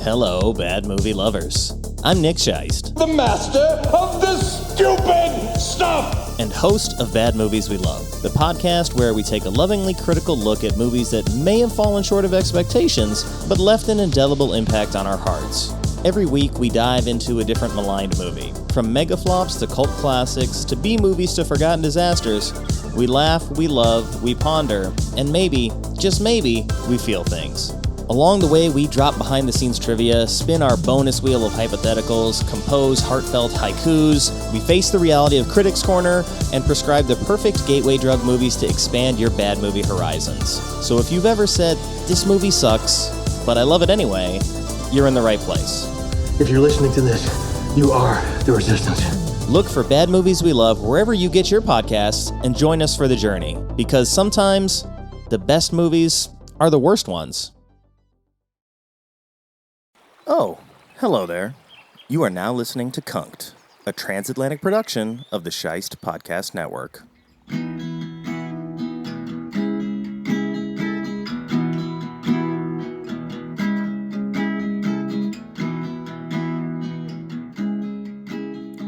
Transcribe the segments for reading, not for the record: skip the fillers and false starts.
Hello, bad movie lovers. I'm Nick Scheist, the master of the stupid stuff, and host of Bad Movies We Love, the podcast where we take a lovingly critical look at movies that may have fallen short of expectations, but left an indelible impact on our hearts. Every week, we dive into a different maligned movie. From mega flops to cult classics to B-movies to forgotten disasters, we laugh, we love, we ponder, and maybe, just maybe, we feel things. Along the way, we drop behind-the-scenes trivia, spin our bonus wheel of hypotheticals, compose heartfelt haikus, we face the reality of Critics' Corner, and prescribe the perfect gateway drug movies to expand your bad movie horizons. So if you've ever said, this movie sucks, but I love it anyway, you're in the right place. If you're listening to this, you are the resistance. Look for Bad Movies We Love wherever you get your podcasts and join us for the journey. Because sometimes, the best movies are the worst ones. Oh, hello there. You are now listening to Cunk'd, a transatlantic production of the Scheist Podcast Network.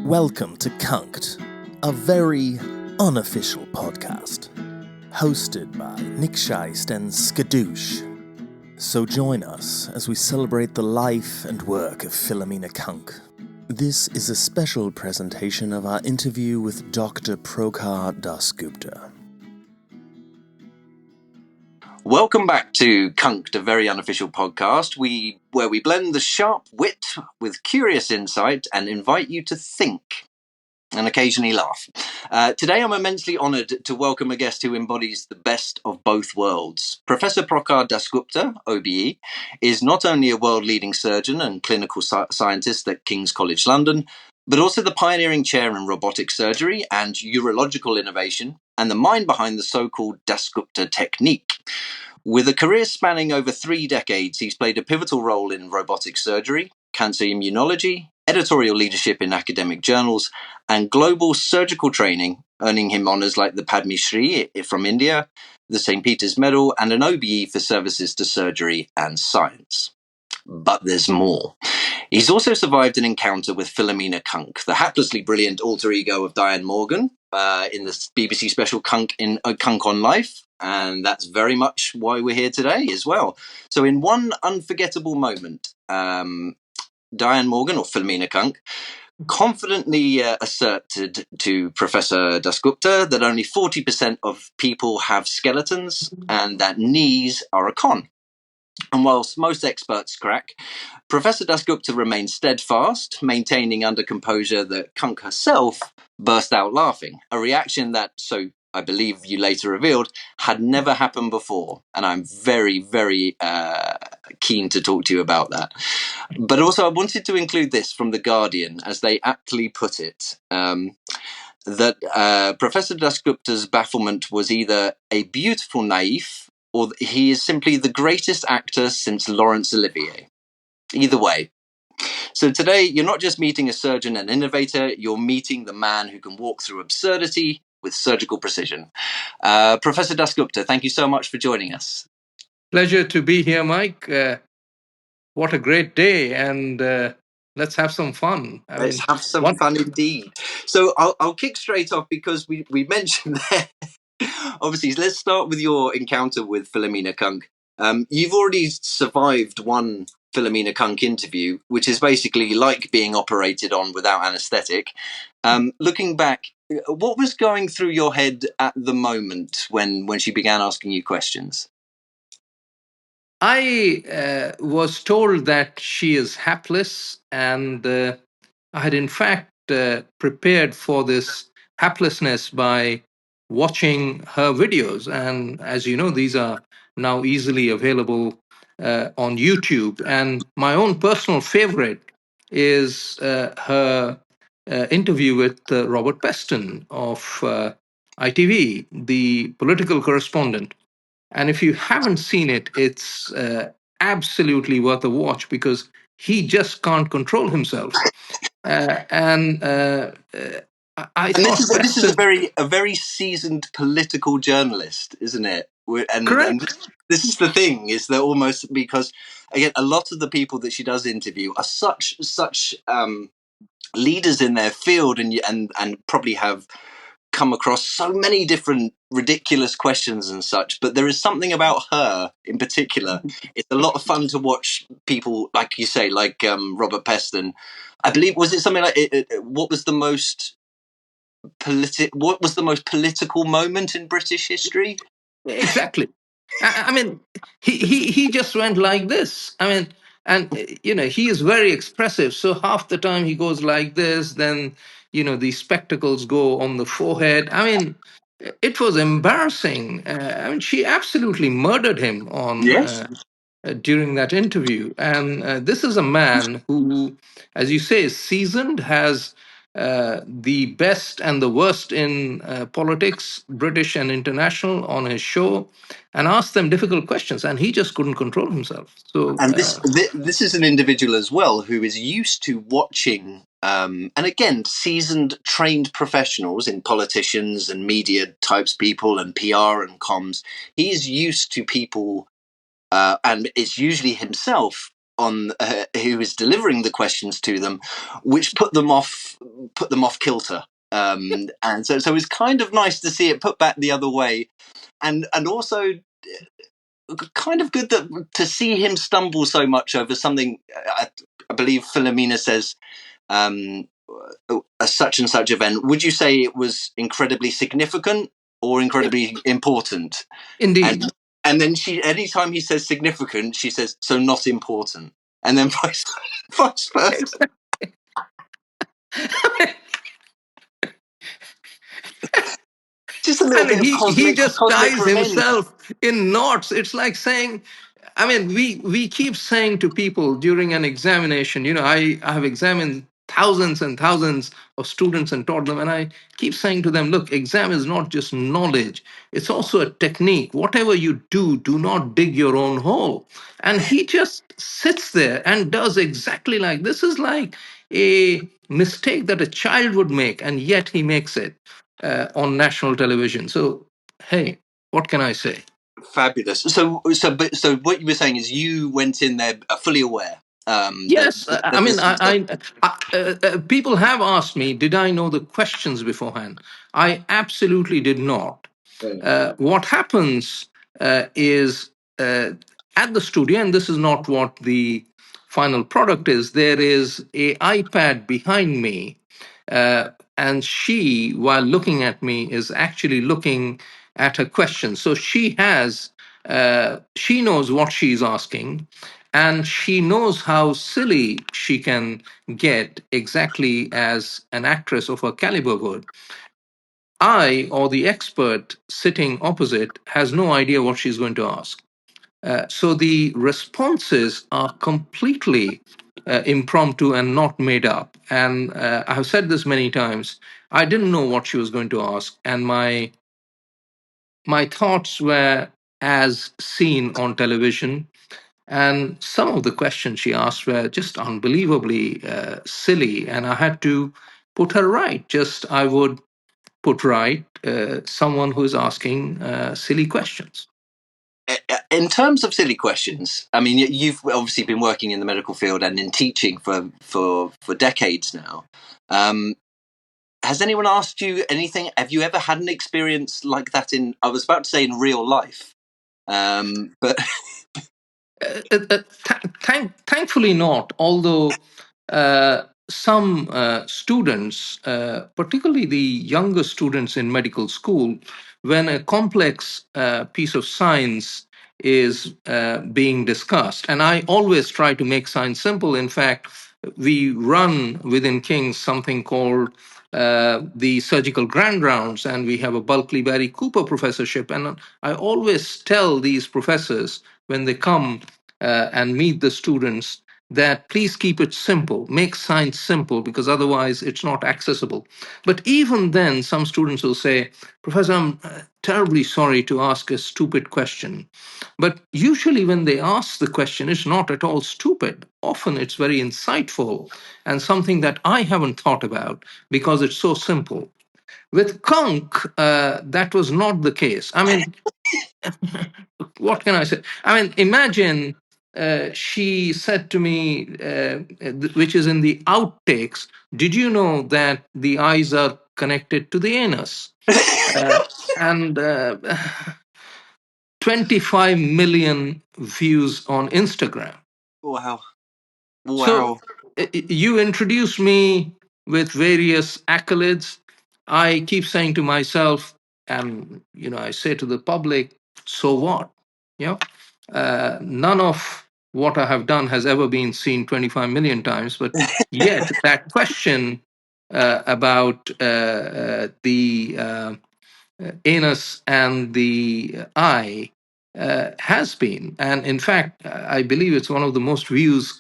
Welcome to Cunk'd, a very unofficial podcast, hosted by Nick Scheist and Skadooosch. So join us as we celebrate the life and work of Philomena Cunk'd. This is a special presentation of our interview with Dr. Prokar Dasgupta. Welcome back to Cunk'd, a very unofficial podcast, where we blend the sharp wit with curious insight and invite you to think and occasionally laugh. Today I'm immensely honoured to welcome a guest who embodies the best of both worlds. Professor Prokar Dasgupta, OBE, is not only a world-leading surgeon and clinical scientist at King's College London, but also the pioneering chair in robotic surgery and urological innovation, and the mind behind the so-called Dasgupta technique. With a career spanning over 3 decades, he's played a pivotal role in robotic surgery, cancer immunology, editorial leadership in academic journals, and global surgical training, earning him honours like the Padma Shri from India, the St. Peter's Medal, and an OBE for services to surgery and science. But there's more. He's also survived an encounter with Philomena Cunk'd, the haplessly brilliant alter ego of Diane Morgan, in the BBC special Cunk'd on Life, and that's very much why we're here today as well. So in one unforgettable moment, Diane Morgan, or Philomena Cunk'd, confidently asserted to Professor Dasgupta that only 40% of people have skeletons and that knees are a con. And whilst most experts crack, Professor Dasgupta remained steadfast, maintaining under composure that Cunk'd herself burst out laughing, a reaction that, so I believe you later revealed, had never happened before. And I'm very, very keen to talk to you about that. But also I wanted to include this from The Guardian, as they aptly put it, that Professor Dasgupta's bafflement was either a beautiful naif or he is simply the greatest actor since Laurence Olivier. Either way. So today, you're not just meeting a surgeon and innovator, you're meeting the man who can walk through absurdity with surgical precision. Professor Dasgupta, thank you so much for joining us. Pleasure to be here, Mike. What a great day, and let's have some fun. Let's have some fun indeed. So I'll kick straight off because we mentioned there, obviously, let's start with your encounter with Philomena Cunk'd. You've already survived one Philomena Cunk'd interview, which is basically like being operated on without anaesthetic. Looking back, what was going through your head at the moment when she began asking you questions? I was told that she is hapless, and I had in fact prepared for this haplessness by watching her videos. And as you know, these are now easily available on YouTube. And my own personal favorite is her interview with Robert Peston of ITV, the political correspondent. And if you haven't seen it, it's absolutely worth a watch because he just can't control himself. I thought this is a very seasoned political journalist, isn't it? And Correct. this is the thing, is that almost because, again, a lot of the people that she does interview are such leaders in their field, and probably have come across so many different ridiculous questions and such. But there is something about her in particular. It's a lot of fun to watch people, like you say, like Robert Peston. I believe, was it something like what was the most political moment in British history? Exactly. I mean, he just went like this. I mean, and he is very expressive. So half the time he goes like this, then the spectacles go on the forehead. I mean, it was embarrassing. I mean, she absolutely murdered him on Yes. during that interview. And this is a man who, as you say, is seasoned, has the best and the worst in politics, British and international, on his show, and asked them difficult questions. And he just couldn't control himself. So, And this is an individual as well who is used to watching, and again, seasoned, trained professionals in politicians and media types people and PR and comms. He is used to people, and it's usually himself on who is delivering the questions to them, which put them off kilter. And so it's kind of nice to see it put back the other way, and also kind of good to see him stumble so much over something. I believe Philomena says a such and such event. Would you say it was incredibly significant or incredibly important? indeed. And then anytime he says significant, she says, so not important. And then vice versa. Just a little And bit of he just cosmic ties revenge. himself in knots. It's like saying, I mean, we keep saying to people during an examination, I have examined thousands and thousands of students and taught them, and I keep saying to them, look, exam is not just knowledge, it's also a technique. Whatever you do, do not dig your own hole. And he just sits there and does exactly like this. Is like a mistake that a child would make, and yet he makes it on national television. So, hey, what can I say? Fabulous. So what you were saying is you went in there fully aware Yes, I that mean, this was going. people have asked me, did I know the questions beforehand? I absolutely did not. What happens is at the studio, and this is not what the final product is, there is a iPad behind me, and she, while looking at me, is actually looking at her question. So she knows what she's asking, and she knows how silly she can get exactly as an actress of her caliber would. I, or the expert sitting opposite, has no idea what she's going to ask. So the responses are completely impromptu and not made up. And I have said this many times. I didn't know what she was going to ask, and my thoughts were as seen on television. And some of the questions she asked were just unbelievably silly, and I had to put her right. Just I would put right someone who is asking silly questions. In terms of silly questions, I mean, you've obviously been working in the medical field and in teaching for decades now. Has anyone asked you anything? Have you ever had an experience like that I was about to say in real life, but Thankfully not, although some students, particularly the younger students in medical school, when a complex piece of science is being discussed, and I always try to make science simple. In fact, we run within King's something called the surgical grand rounds, and we have a Bulkley Barry Cooper professorship. And I always tell these professors when they come and meet the students that please keep it simple, make science simple, because otherwise it's not accessible. But even then, some students will say, Professor, I'm terribly sorry to ask a stupid question. But usually, when they ask the question, it's not at all stupid. Often it's very insightful and something that I haven't thought about because it's so simple. With Conk, that was not the case. I mean, what can I say? I mean, imagine she said to me, which is in the outtakes, did you know that the eyes are connected to the anus? And 25 million views on Instagram. Wow. So Wow. you introduce me with various accolades. I keep saying to myself, and I say to the public, so what? Yeah, none of what I have done has ever been seen 25 million times. But yet, that question about the anus and the eye has been, and in fact, I believe it's one of the most views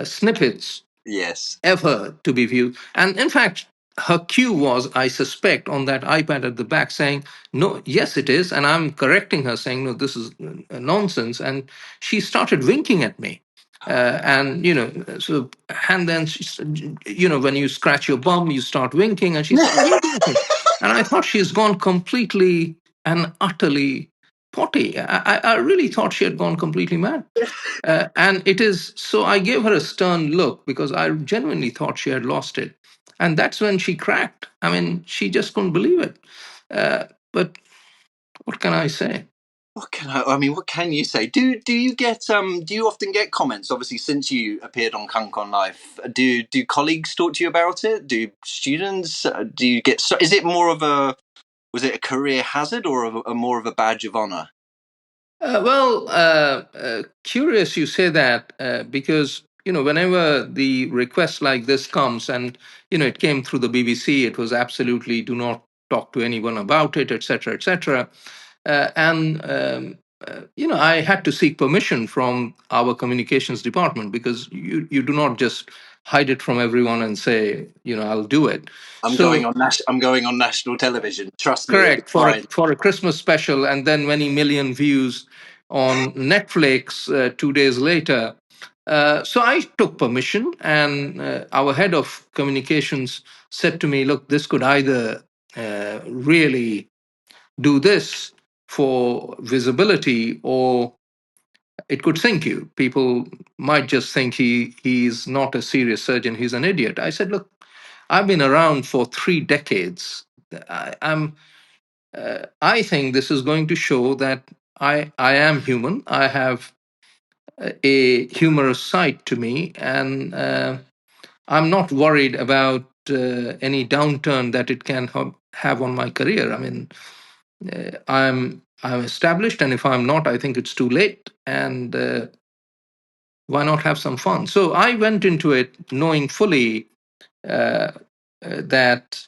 snippets Yes. ever to be viewed. And in fact, her cue was, I suspect, on that iPad at the back saying, no, yes, it is. And I'm correcting her saying, no, this is nonsense. And she started winking at me. And then she said, when you scratch your bum, you start winking, and she started winking at me. And I thought she's gone completely and utterly potty. I really thought she had gone completely mad. And it is so I gave her a stern look because I genuinely thought she had lost it. And that's when she cracked. I mean, she just couldn't believe it. But what can I say? What can you say? Do you often get comments? Obviously, since you appeared on Cunk on Life, do colleagues talk to you about it? Do students? Do you get? Is it more of a was it a career hazard or a more of a badge of honor? Curious you say that because whenever the request like this comes, and it came through the BBC, it was absolutely do not talk to anyone about it, etc., etc. And I had to seek permission from our communications department because you do not just hide it from everyone and say I'll do it. I'm So going on national television. Trust me, it'll be correct, fine. for a Christmas special, and then many million views on Netflix 2 days later. So I took permission, and our head of communications said to me, "Look, this could either really do this for visibility, or it could sink you. People might just think he's not a serious surgeon; he's an idiot." I said, "Look, I've been around for 3 decades. I think this is going to show that I am human. I have a humorous side to me, and I'm not worried about any downturn that it can have on my career. I mean, I'm established, and if I'm not, I think it's too late. And why not have some fun?" So I went into it knowing fully that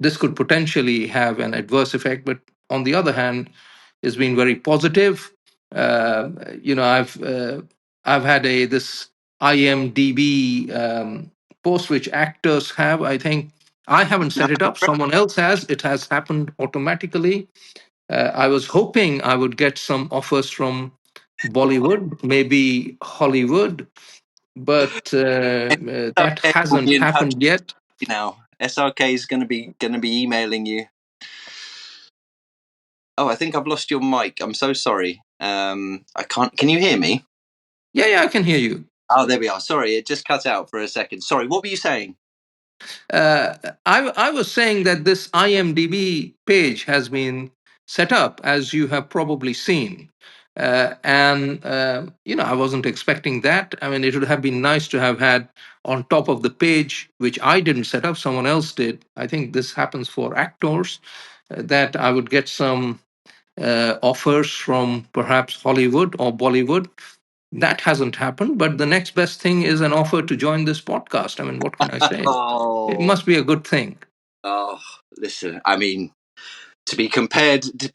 this could potentially have an adverse effect, but on the other hand, it's been very positive. Uh, I've had this IMDb post which actors have. I think I haven't set it up. Someone else has. It has happened automatically. I was hoping I would get some offers from Bollywood, maybe Hollywood, but that SRK will be hasn't in touch happened yet. now. SRK is going to be emailing you. Oh, I think I've lost your mic. I'm so sorry. I can't. Can you hear me? Yeah, I can hear you. Oh, there we are. Sorry, it just cut out for a second. Sorry, what were you saying? I was saying that this IMDb page has been set up, as you have probably seen. And I wasn't expecting that. I mean, it would have been nice to have had on top of the page, which I didn't set up, someone else did. I think this happens for actors, that I would get some offers from perhaps Hollywood or Bollywood. That hasn't happened, but the next best thing is an offer to join this podcast. I mean, what can I say? It Oh, must be a good thing. oh, listen. I mean, to be compared to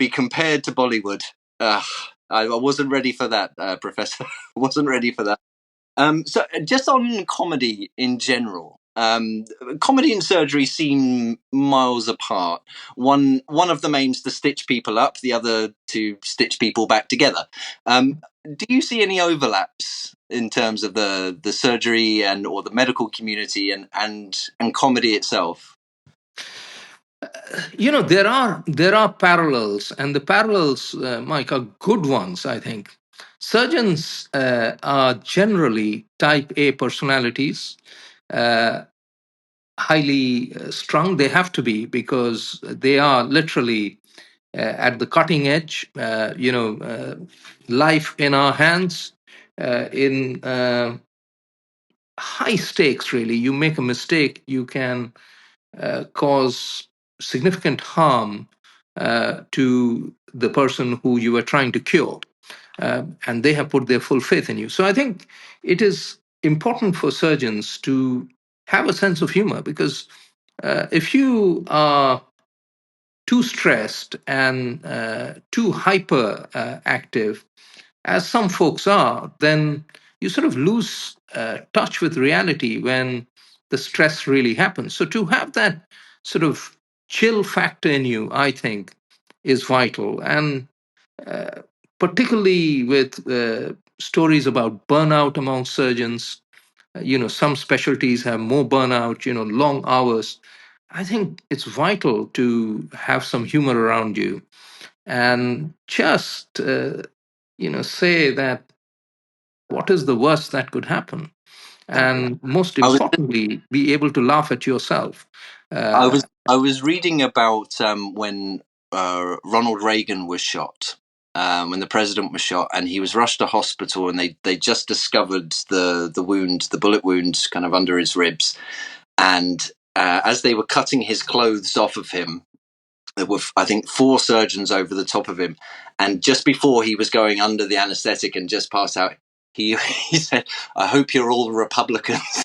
Bollywood, I wasn't ready for that, Professor. I wasn't ready for that. So just on comedy in general, Comedy and surgery seem miles apart. One of them aims to stitch people up, the other to stitch people back together. Do you see any overlaps in terms of the surgery and or the medical community and comedy itself? There are parallels, and the parallels, Mike, are good ones. I think surgeons are generally Type A personalities, uh, highly strung. They have to be because they are literally at the cutting edge. Life in our hands, in high stakes. Really, you make a mistake, you can cause significant harm to the person who you are trying to cure. And they have put their full faith in you. So I think it is important for surgeons to have a sense of humor because if you are too stressed and too hyper active, as some folks are, then you sort of lose touch with reality when the stress really happens. So to have that sort of chill factor in you, I think, is vital. And particularly with stories about burnout among surgeons, some specialties have more burnout, long hours. I think it's vital to have some humor around you and just say that what is the worst that could happen, and most I was importantly be able to laugh at yourself. uh, I was reading about when Ronald Reagan was shot. When the president was shot, and he was rushed to hospital, and they just discovered the wound, the bullet wound, kind of under his ribs. And as they were cutting his clothes off of him, there were, I think, 4 surgeons over the top of him. And just before he was going under the anesthetic and just passed out, he said, "I hope you're all Republicans."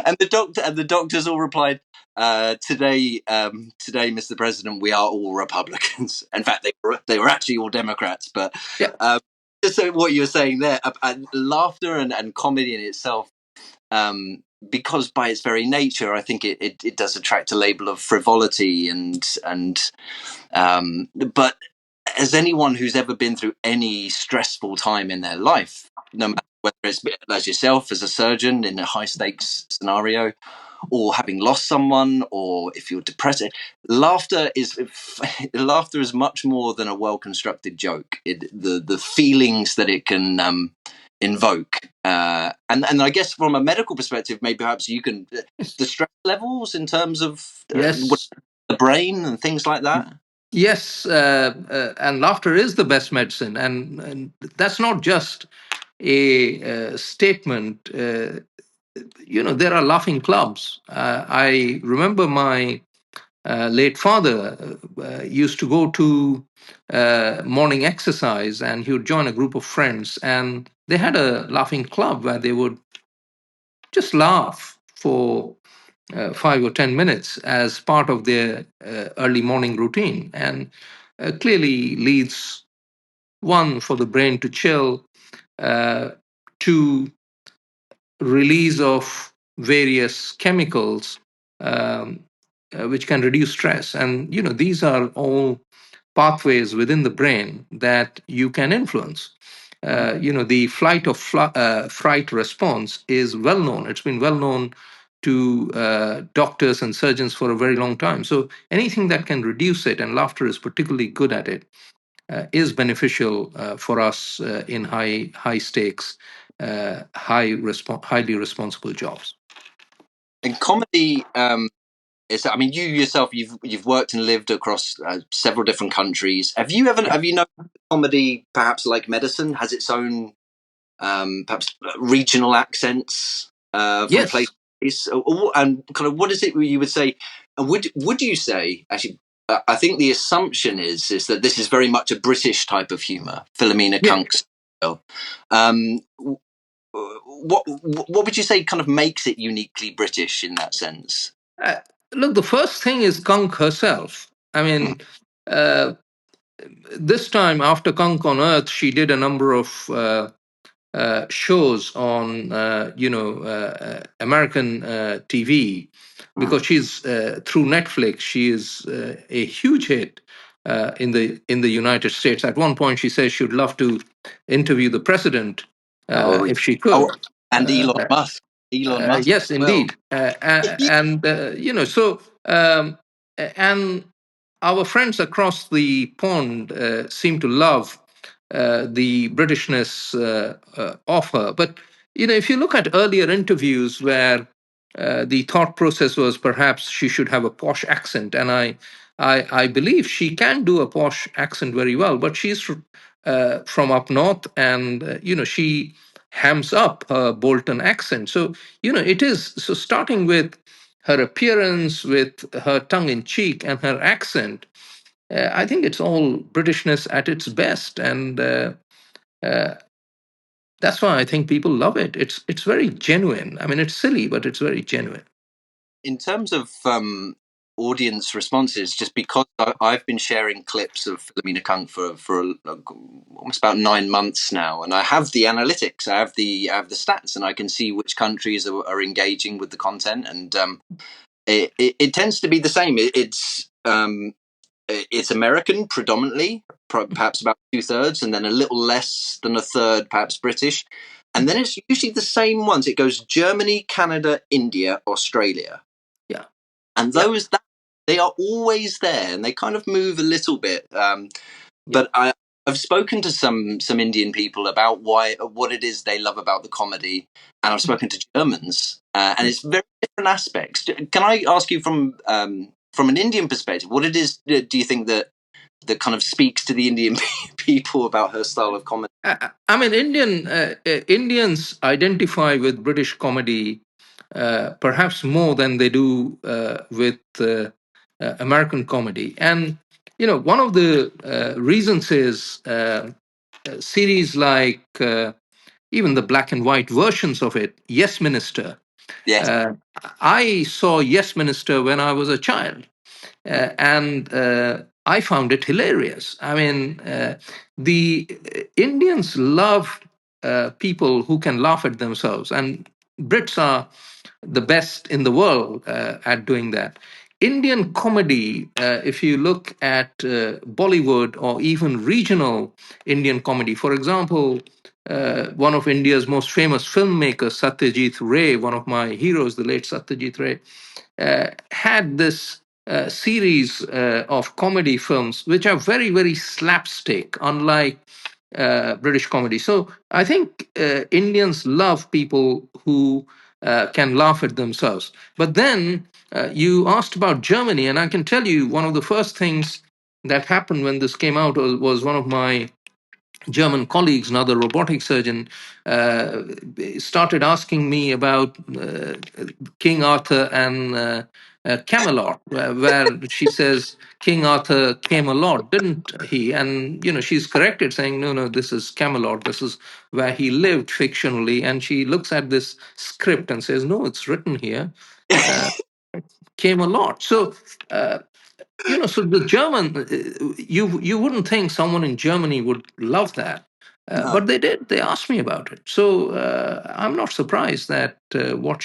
And the doctors all replied, "Today, Mr. President, we are all Republicans." In fact, they were actually all Democrats. But yeah. so what you were saying there, laughter and comedy in itself, because by its very nature, I think it does attract a label of frivolity but as anyone who's ever been through any stressful time in their life, no matter whether it's as yourself as a surgeon in a high stakes scenario, or having lost someone, or if you're depressed, laughter is laughter is much more than a well constructed joke. The feelings that it can invoke, and I guess from a medical perspective, maybe perhaps you can the stress levels in terms of Yes. the brain and things like that. Yes, and laughter is the best medicine, and that's not just a statement. There are laughing clubs. I remember my late father used to go to morning exercise, and he would join a group of friends, and they had a laughing club where they would just laugh for 5 or 10 minutes as part of their early morning routine, and clearly leads one for the brain to chill, uh, to release of various chemicals, um, which can reduce stress. And these are all pathways within the brain that you can influence. The fright response is well known. It's been well known to doctors and surgeons for a very long time. So anything that can reduce it, and laughter is particularly good at it, is beneficial for us in high stakes, highly responsible jobs. And comedy I mean, you yourself, you've worked and lived across several different countries. Have you noticed comedy, perhaps like medicine, has its own perhaps regional accents from Yes. place to place? And kind of what is it you would say? And would you say actually? I think the assumption is that this is very much a British type of humour, Philomena Yeah. Cunk'd style. What would you say kind of makes it uniquely British in that sense? Uh, Look, the first thing is Cunk'd herself. I mean, uh, this time after Cunk'd on Earth, she did a number of shows on American TV, because she's through Netflix. She is a huge hit in the United States. At one point, she says she would love to interview the president if she Oh, could. and Elon Musk. Yes, As well. indeed, and so and our friends across the pond seem to love the Britishness of her. But if you look at earlier interviews where the thought process was perhaps she should have a posh accent, and I believe she can do a posh accent very well, but she's from up north, and she hams up her Bolton accent. So it is so, starting with her appearance, with her tongue in cheek, and her accent. I think it's all Britishness at its best, and uh, that's why I think people love it. It's very genuine. I mean, it's silly, but it's very genuine. In terms of audience responses, just because I've been sharing clips of Philomena Cunk'd for almost about 9 months now, and I have the analytics, I have the stats, and I can see which countries are engaging with the content, and it tends to be the same. It's American predominantly, perhaps about 2/3, and then a little less than a third, perhaps British. And then it's usually the same ones. It goes Germany, Canada, India, Australia. Yeah. And those, they are always there, and they kind of move a little bit. But I've spoken to some Indian people about what it is they love about the comedy, and I've spoken to Germans, and it's very different aspects. Can I ask you from an Indian perspective, what it is do you think that kind of speaks to the Indian people about her style of comedy? I mean, Indians identify with British comedy perhaps more than they do with American comedy, and one of the reasons is series like even the black and white versions of it. Yes, Minister. Yes. I saw Yes, Minister when I was a child, and I found it hilarious. I mean, the Indians love people who can laugh at themselves, and Brits are the best in the world at doing that. Indian comedy, if you look at Bollywood or even regional Indian comedy, for example, one of India's most famous filmmakers, Satyajit Ray, one of my heroes, the late Satyajit Ray, had this series of comedy films which are very, very slapstick, unlike British comedy. So I think Indians love people who can laugh at themselves. But then you asked about Germany, and I can tell you one of the first things that happened when this came out was one of my German colleagues, another robotic surgeon, started asking me about King Arthur and Camelot, where she says King Arthur came a lot, didn't he? And she's corrected, saying no, this is Camelot. This is where he lived fictionally. And she looks at this script and says, no, it's written here. Came a lot. So. So the German, you wouldn't think someone in Germany would love that, No. but they did. They asked me about it, so I'm not surprised that what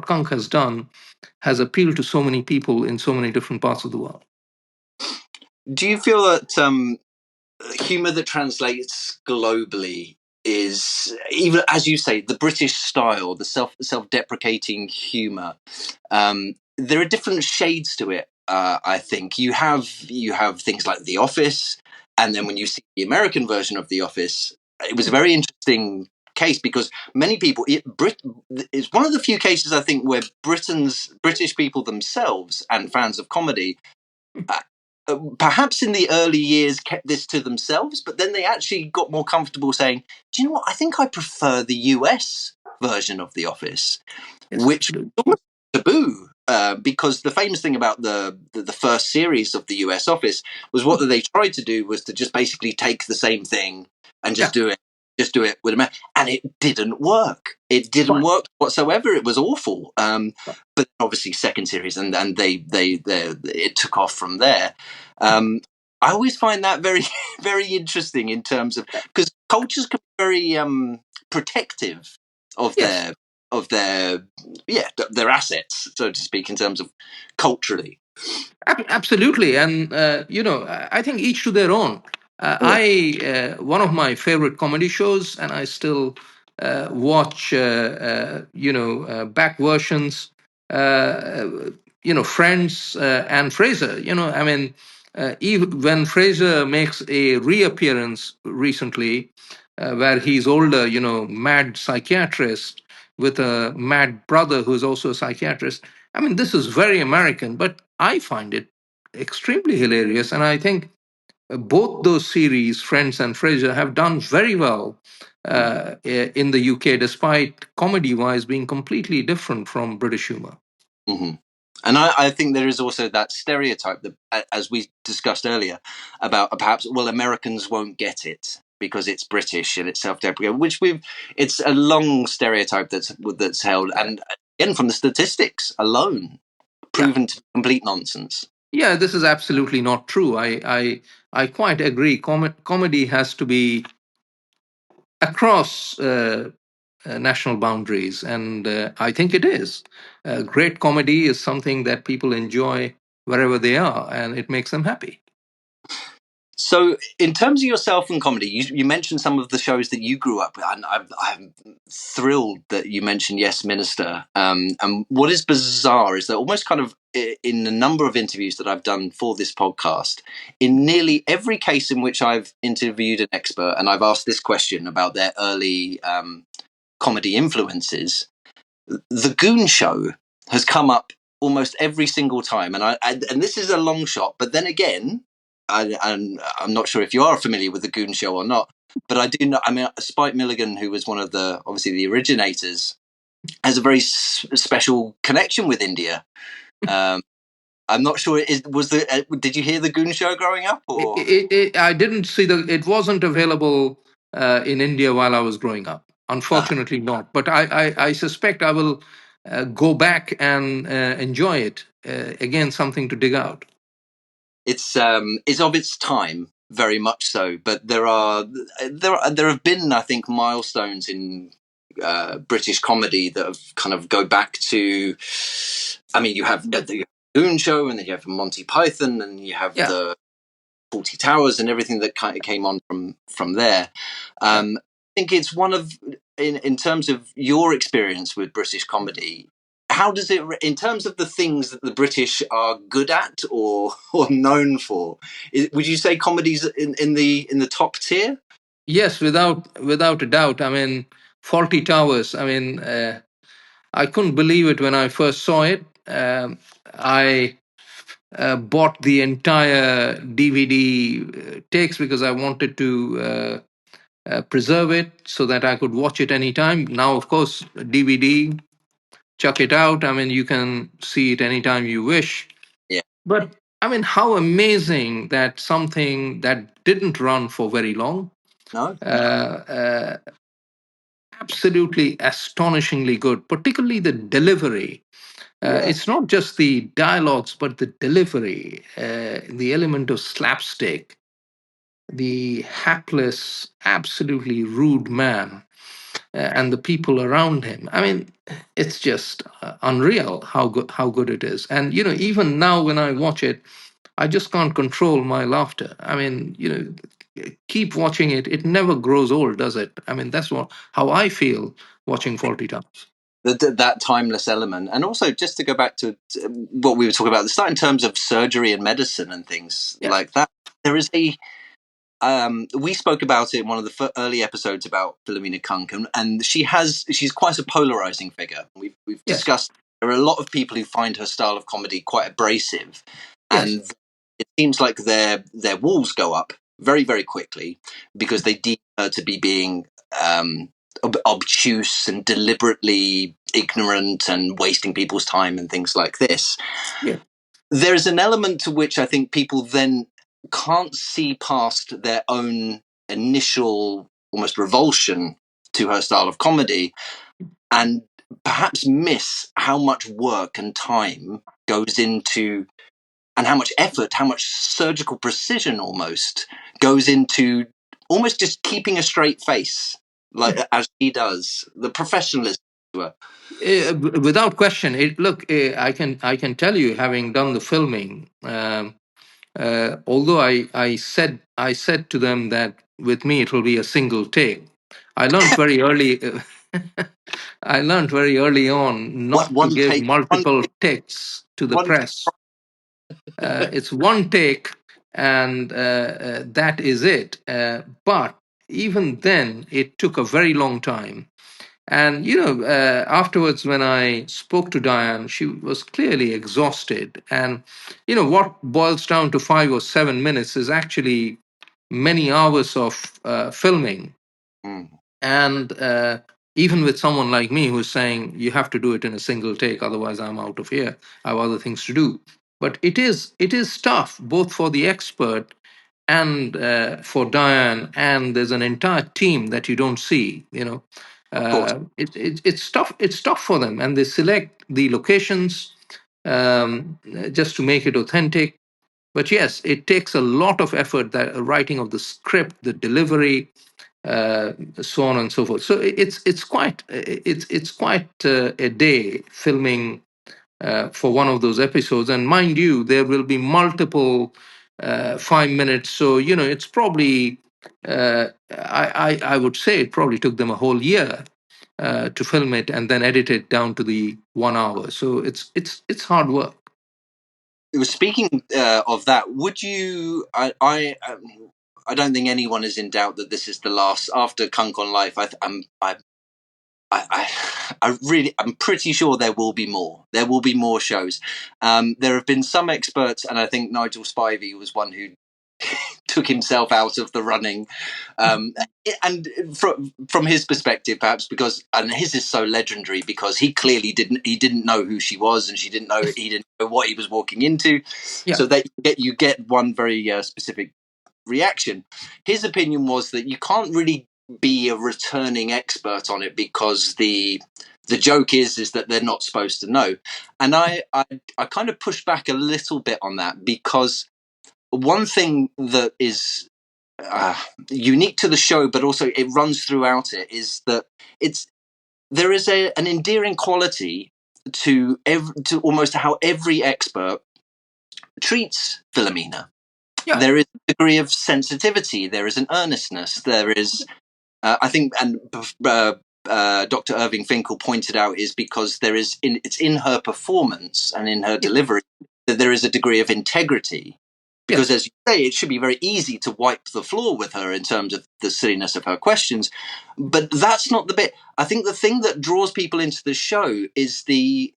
Cunk'd has done has appealed to so many people in so many different parts of the world. Do you feel that humor that translates globally is, even as you say, the British style, the self-deprecating humor? There are different shades to it. I think you have things like The Office, and then when you see the American version of The Office, it was a very interesting case because many people, it's one of the few cases I think where British people themselves and fans of comedy, perhaps in the early years, kept this to themselves, but then they actually got more comfortable saying, do you know what, I think I prefer the US version of The Office, Yes, which was almost taboo. Because the famous thing about the first series of the US Office was what they tried to do was to just basically take the same thing and just do it with a and it didn't work. It didn't work whatsoever. It was awful. But obviously, second series, and they it took off from there. I always find that very very interesting in terms of, because cultures can be very protective of Yes. their assets, so to speak, in terms of culturally. Absolutely, and I think each to their own. Yeah. I One of my favorite comedy shows, and I still watch back versions. Friends and Frasier. I mean, even when Frasier makes a reappearance recently, where he's older, mad psychiatrist with a mad brother who is also a psychiatrist. I mean, this is very American, but I find it extremely hilarious. And I think both those series, Friends and Frasier, have done very well in the UK, despite comedy wise being completely different from British humor. Mm-hmm. And I think there is also that stereotype that, as we discussed earlier, about perhaps, well, Americans won't get it because it's British and it's self-deprecating, it's a long stereotype that's held, and again, from the statistics alone, Yeah. proven to be complete nonsense. Yeah, this is absolutely not true. I quite agree. Comedy has to be across national boundaries, and I think it is. Great comedy is something that people enjoy wherever they are, and it makes them happy. So, in terms of yourself and comedy, you mentioned some of the shows that you grew up with, and I'm thrilled that you mentioned Yes Minister. And what is bizarre is that almost kind of in a number of interviews that I've done for this podcast, in nearly every case in which I've interviewed an expert and I've asked this question about their early comedy influences, the Goon Show has come up almost every single time. And this is a long shot, but then again, and I'm not sure if you are familiar with the Goon Show or not, but I do know. I mean, Spike Milligan, who was one of obviously the originators, has a very special connection with India. I'm not sure. Did you hear the Goon Show growing up, or? I didn't see it wasn't available in India while I was growing up. Unfortunately, not. But I suspect I will go back and enjoy it. Again, something to dig out. It's of its time, very much so. But there have been, I think, milestones in British comedy that have kind of go back to. I mean, you have the Goon Show, and then you have Monty Python, and you have Yeah. the Faulty Towers, and everything that kind of came on from there. Yeah. I think it's one of, in terms of your experience with British comedy, how does it, in terms of the things that the British are good at or known for, would you say comedy's in the top tier? Yes, without a doubt. I mean, Faulty Towers. I mean, I couldn't believe it when I first saw it. I bought the entire DVD takes because I wanted to preserve it so that I could watch it anytime. Now, of course, DVD, chuck it out. I mean, you can see it anytime you wish. Yeah. But I mean, how amazing that something that didn't run for very long, No. absolutely astonishingly good, particularly the delivery. Yeah. It's not just the dialogues, but the delivery, the element of slapstick, the hapless, absolutely rude man, and the people around him. I mean, it's just unreal how good it is. And even now when I watch it, I just can't control my laughter. I mean, keep watching it. It never grows old, does it? I mean, that's how I feel watching Faulty Towers. That timeless element, and also just to go back to what we were talking about at the start in terms of surgery and medicine and things Yeah. like that. There is we spoke about it in one of the early episodes about Philomena Cunk'd, and she's quite a polarizing figure. We've Yes. discussed there are a lot of people who find her style of comedy quite abrasive, Yes. and it seems like their walls go up very, very quickly because they deem her to be being obtuse and deliberately ignorant and wasting people's time and things like this. Yeah. There's an element to which I think people then can't see past their own initial almost revulsion to her style of comedy and perhaps miss how much work and time goes into, and how much effort, how much surgical precision almost goes into almost just keeping a straight face like as he does, the professionalism to her. Without question. I can tell you, having done the filming, although I said to them that with me it will be a single take. I learned very early. I learned very early on What not to one give take? multiple takes to the One press. It's one take, and that is it. But even then, it took a very long time. And afterwards, when I spoke to Diane, she was clearly exhausted. And what boils down to 5 or 7 minutes is actually many hours of filming. Mm. And even with someone like me who's saying you have to do it in a single take, otherwise I'm out of here, I have other things to do. But it is tough both for the expert and for Diane, and there's an entire team that you don't see. Of course. It's tough. It's tough for them, and they select the locations just to make it authentic. But yes, it takes a lot of effort, that writing of the script, the delivery, so on and so forth. So it's quite a day filming for one of those episodes. And mind you, there will be multiple 5 minutes. So it's probably I would say it probably took them a whole year to film it and then edit it down to the 1 hour. So it's hard work. It was speaking of that. Would you? I don't think anyone is in doubt that this is the last after Cunk'd on Life. I'm pretty sure there will be more. There will be more shows. There have been some experts, and I think Nigel Spivey was one who took himself out of the running. And from his perspective, perhaps because, and his is so legendary because he clearly didn't know who she was, and he didn't know what he was walking into. Yeah. So that you get one very specific reaction. His opinion was that you can't really be a returning expert on it because the joke is that they're not supposed to know. And I kind of push back a little bit on that, because one thing that is unique to the show, but also it runs throughout it, is that there is an endearing quality to almost how every expert treats Philomena. Yeah. There is a degree of sensitivity. There is an earnestness. There is, I think, and Dr. Irving Finkel pointed out, is because it's in her performance and in her delivery that there is a degree of integrity. Because, as you say, it should be very easy to wipe the floor with her in terms of the silliness of her questions. But that's not the bit. I think the thing that draws people into the show is the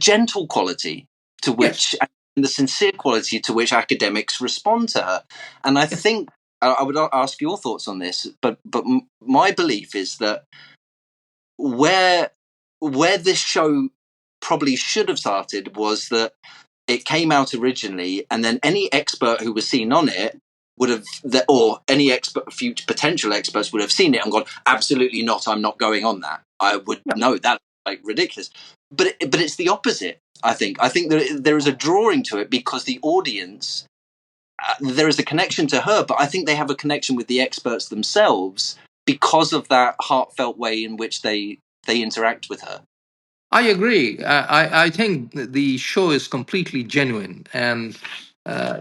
gentle quality to which, and the sincere quality to which academics respond to her. And I think, I would ask your thoughts on this, but my belief is that where this show probably should have started was that it came out originally, and then any expert who was seen on it would have, or any future potential experts would have seen it and gone, absolutely not, I'm not going on that. I would know that's like ridiculous. But it's the opposite. I think that there is a drawing to it because the audience, there is a connection to her, but I think they have a connection with the experts themselves because of that heartfelt way in which they interact with her. I agree. I think the show is completely genuine, and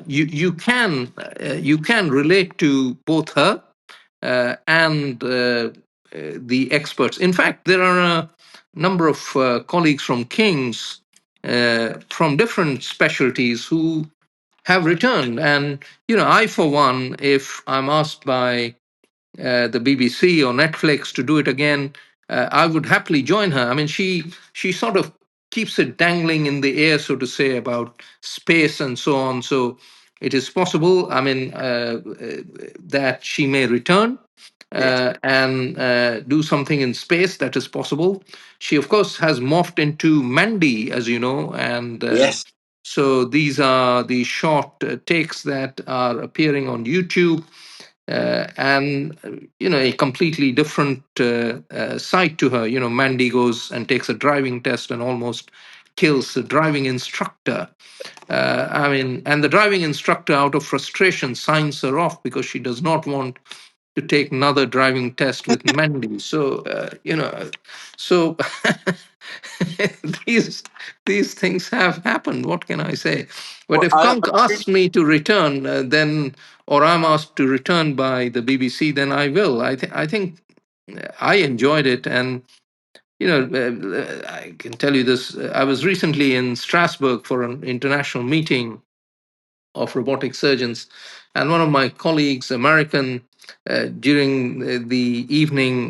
you can relate to both her and the experts. In fact, there are a number of colleagues from King's from different specialties who have returned, and I, for one, if I'm asked by the BBC or Netflix to do it again, I would happily join her. I mean, she sort of keeps it dangling in the air, so to say, about space and so on. So it is possible, I mean, that she may return and do something in space. That is possible. She, of course, has morphed into Mandy, as you know, and Yes. so these are the short takes that are appearing on YouTube. And a completely different side to her. Mandy goes and takes a driving test and almost kills the driving instructor. And the driving instructor, out of frustration, signs her off because she does not want to take another driving test with Mandy. So, so these things have happened. What can I say? But Well, if Kunk asks me to return, or I'm asked to return by the BBC, then I will. I think I enjoyed it, and I can tell you this. I was recently in Strasbourg for an international meeting of robotic surgeons. And one of my colleagues, American, during the evening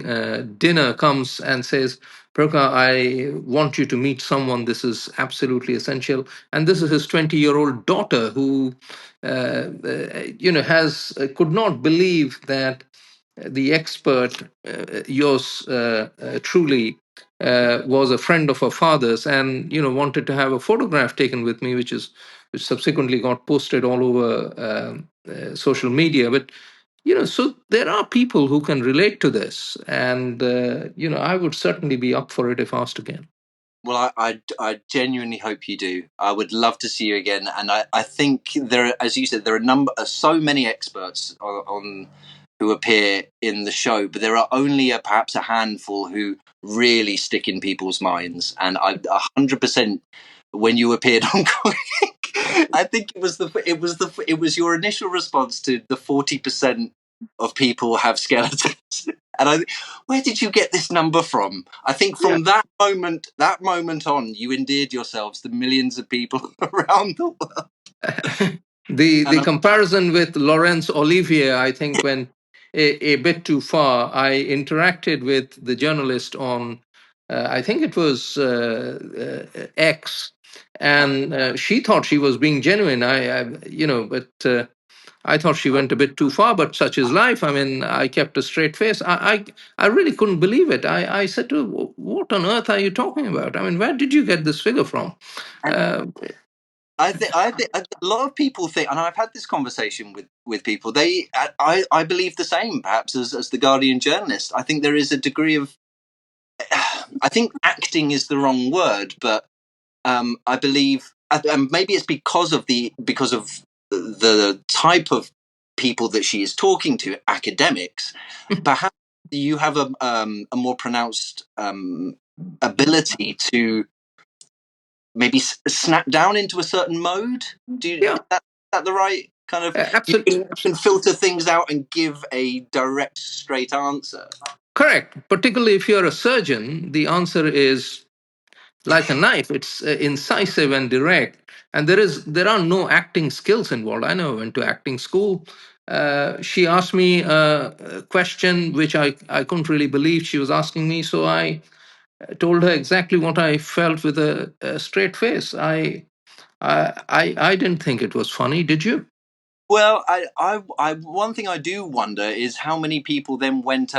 dinner comes and says, Prokar, I want you to meet someone. This is absolutely essential. And this is his 20-year-old daughter who, could not believe that the expert, yours truly, was a friend of her father's, and wanted to have a photograph taken with me, which subsequently got posted all over social media. But so there are people who can relate to this, and I would certainly be up for it if asked again. Well, I genuinely hope you do. I would love to see you again, and I think there, as you said, there are so many experts on who appear in the show, but there are only perhaps a handful who really stick in people's minds. And 100%, when you appeared on I think it was your initial response to the 40% of people have skeletons. And where did you get this number from? I think from that moment on, you endeared yourselves to millions of people around the world. The comparison with Laurence Olivier, I think, went a bit too far. I interacted with the journalist on, I think it was X, and she thought she was being genuine. But I thought she went a bit too far. But such is life. I mean, I kept a straight face. I really couldn't believe it. I said to her, "What on earth are you talking about? I mean, where did you get this figure from?" I think a lot of people think, and I've had this conversation with people. I believe the same, perhaps as the Guardian journalist. I think there is a degree of, I think acting is the wrong word, but I believe, and maybe it's because of the type of people that she is talking to, academics. Perhaps you have a more pronounced ability to maybe snap down into a certain mode. Is that the right kind of? Absolutely. You can filter things out and give a direct, straight answer. Correct. Particularly if you're a surgeon, the answer is like a knife. It's incisive and direct, and there are no acting skills involved. I never went to acting school. She asked me a question which I couldn't really believe she was asking me, so I told her exactly what I felt with a straight face. I didn't think it was funny. Did you? Well, I one thing I do wonder is how many people then went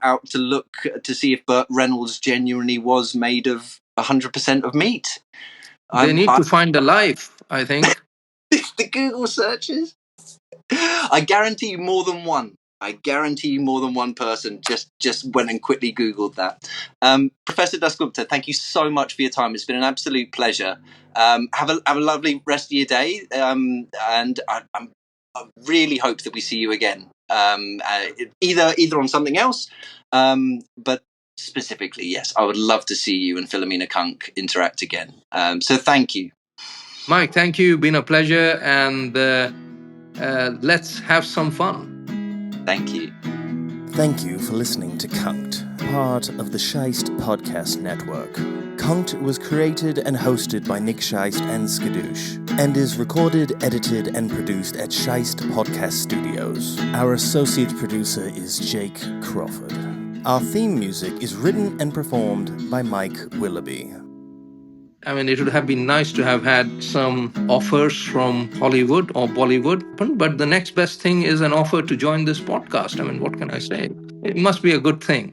out to look to see if Burt Reynolds genuinely was made of 100% of meat. They need to find a life, I think. The Google searches. I guarantee you more than one. I guarantee you more than one person just went and quickly Googled that. Professor Dasgupta, thank you so much for your time. It's been an absolute pleasure. Have a lovely rest of your day, and I really hope that we see you again, either on something else, but specifically, yes, I would love to see you and Philomena Cunk'd interact again. So thank you. Mike, thank you. Been a pleasure, and let's have some fun. Thank you. Thank you for listening to Cunk'd, part of the Scheist Podcast Network. Cunk'd was created and hosted by Nick Scheist and Skadooosch, and is recorded, edited, and produced at Scheist Podcast Studios. Our associate producer is Jake Crawford. Our theme music is written and performed by Mike Willoughby. I mean, it would have been nice to have had some offers from Hollywood or Bollywood, but the next best thing is an offer to join this podcast. I mean, what can I say? It must be a good thing.